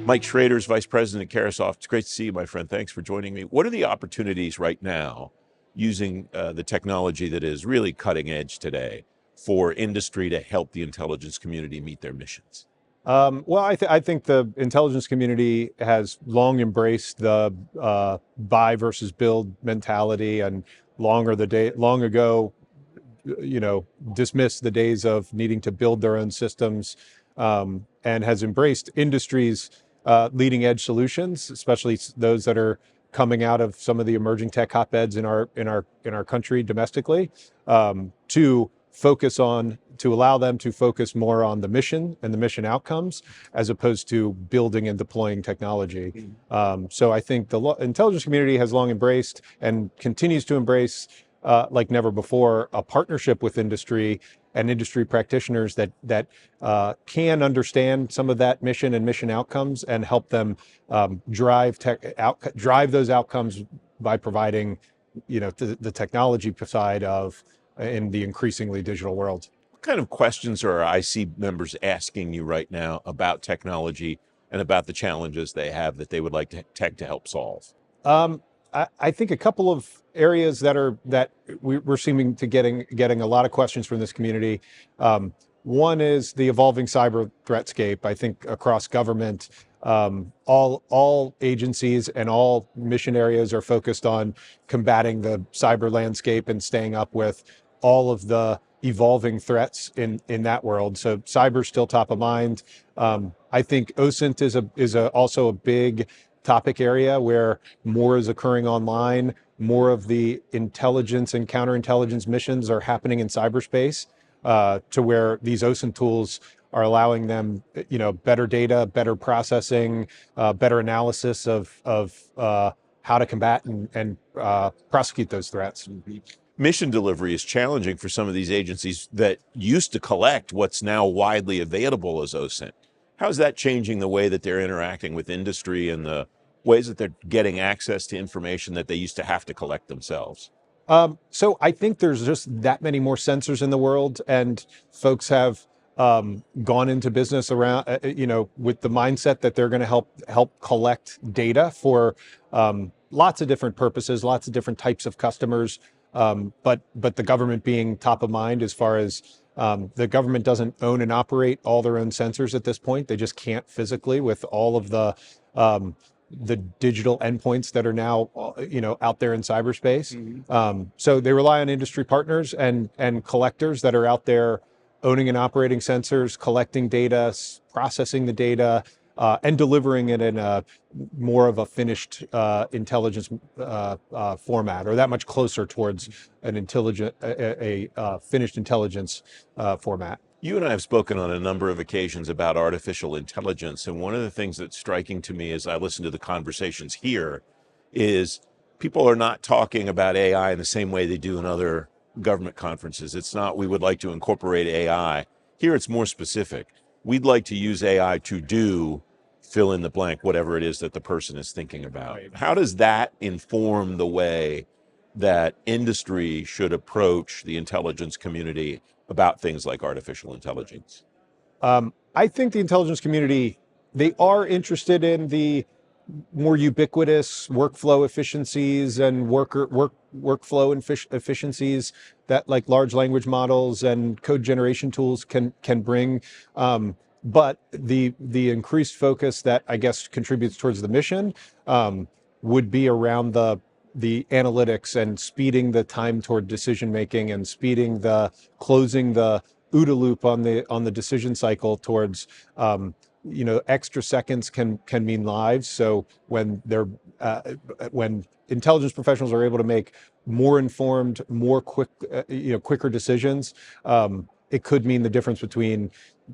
Mike Shrader is Vice President at Carahsoft. It's great to see you, my friend. Thanks for joining me. What are the opportunities right now using the technology that is really cutting edge today for industry to help the intelligence community meet their missions? Well, I think the intelligence community has long embraced the buy versus build mentality, and long ago, dismissed the days of needing to build their own systems, and has embraced industry's leading edge solutions, especially those that are coming out of some of the emerging tech hotbeds in our country domestically, to allow them to focus more on the mission and the mission outcomes, as opposed to building and deploying technology. So I think the intelligence community has long embraced and continues to embrace, like never before, a partnership with industry and industry practitioners that can understand some of that mission and mission outcomes and help them drive those outcomes by providing, the technology side of in the increasingly digital world. What kind of questions are IC members asking you right now about technology and about the challenges they have that they would like tech to help solve? I think a couple of areas that we're seeming to getting a lot of questions from this community. One is the evolving cyber threatscape. I think across government, all agencies and all mission areas are focused on combating the cyber landscape and staying up with all of the evolving threats in that world. So cyber's still top of mind. I think OSINT is also a big topic area where more is occurring online. More of the intelligence and counterintelligence missions are happening in cyberspace, to where these OSINT tools are allowing them, better data, better processing, better analysis of how to combat and prosecute those threats. Mission delivery is challenging for some of these agencies that used to collect what's now widely available as OSINT. How's that changing the way that they're interacting with industry and the ways that they're getting access to information that they used to have to collect themselves? So I think there's just that many more sensors in the world, and folks have gone into business around, with the mindset that they're going to help collect data for lots of different purposes, lots of different types of customers. But the government being top of mind, as far as the government doesn't own and operate all their own sensors at this point. They just can't physically, with all of the digital endpoints that are now, out there in cyberspace. So they rely on industry partners and collectors that are out there owning and operating sensors, collecting data, processing the data, and delivering it in a more of a finished intelligence format, or that much closer towards an finished intelligence format. You and I have spoken on a number of occasions about artificial intelligence, and one of the things that's striking to me as I listen to the conversations here is people are not talking about AI in the same way they do in other government conferences. It's not, we would like to incorporate AI. Here it's more specific. We'd like to use AI to do fill in the blank, whatever it is that the person is thinking about. Right. How does that inform the way that industry should approach the intelligence community about things like artificial intelligence? I think the intelligence community, they are interested in the more ubiquitous workflow efficiencies and workflow efficiencies that, like, large language models and code generation tools can bring. But the increased focus that I guess contributes towards the mission would be around the analytics and speeding the time toward decision making, and closing the OODA loop on the decision cycle towards extra seconds can mean lives. So when intelligence professionals are able to make more informed, quicker decisions, it could mean the difference between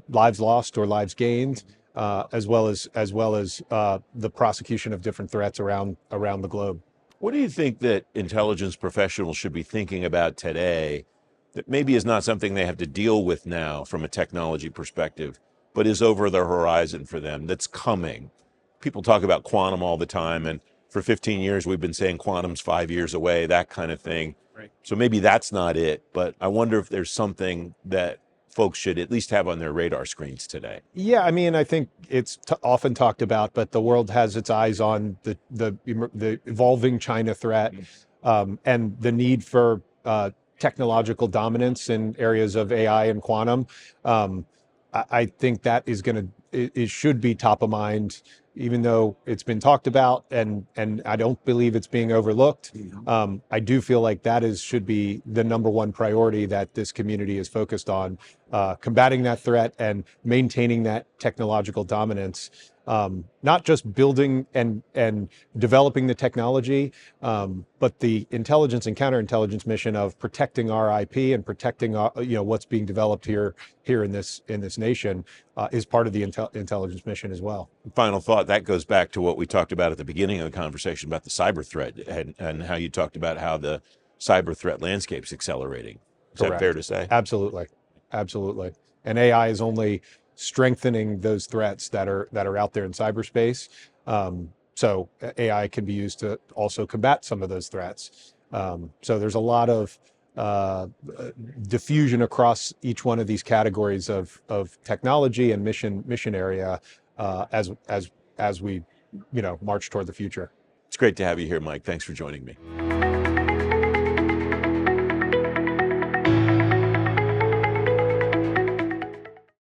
lives lost or lives gained, as well as the prosecution of different threats around the globe. What do you think that intelligence professionals should be thinking about today that maybe is not something they have to deal with now from a technology perspective, but is over the horizon for them, that's coming? People talk about quantum all the time, and for 15 years we've been saying quantum's 5 years away, that kind of thing. Right. So maybe that's not it, but I wonder if there's something that folks should at least have on their radar screens today? Yeah, I mean, I think it's often talked about, but the world has its eyes on the evolving China threat, and the need for technological dominance in areas of AI and quantum. I think that is it should be top of mind, even though it's been talked about, and I don't believe it's being overlooked. I do feel like should be the number one priority that this community is focused on, combating that threat and maintaining that technological dominance. Not just building and developing the technology, but the intelligence and counterintelligence mission of protecting our IP and protecting what's being developed here in this nation is part of the intelligence mission as well. Final thought, that goes back to what we talked about at the beginning of the conversation about the cyber threat, and how you talked about how the cyber threat landscape's accelerating. Is Correct. that fair to say? Absolutely. And AI is only strengthening those threats that are out there in cyberspace. So AI can be used to also combat some of those threats. So there's a lot of diffusion across each one of these categories of technology and mission area, as we march toward the future. It's great to have you here, Mike. Thanks for joining me.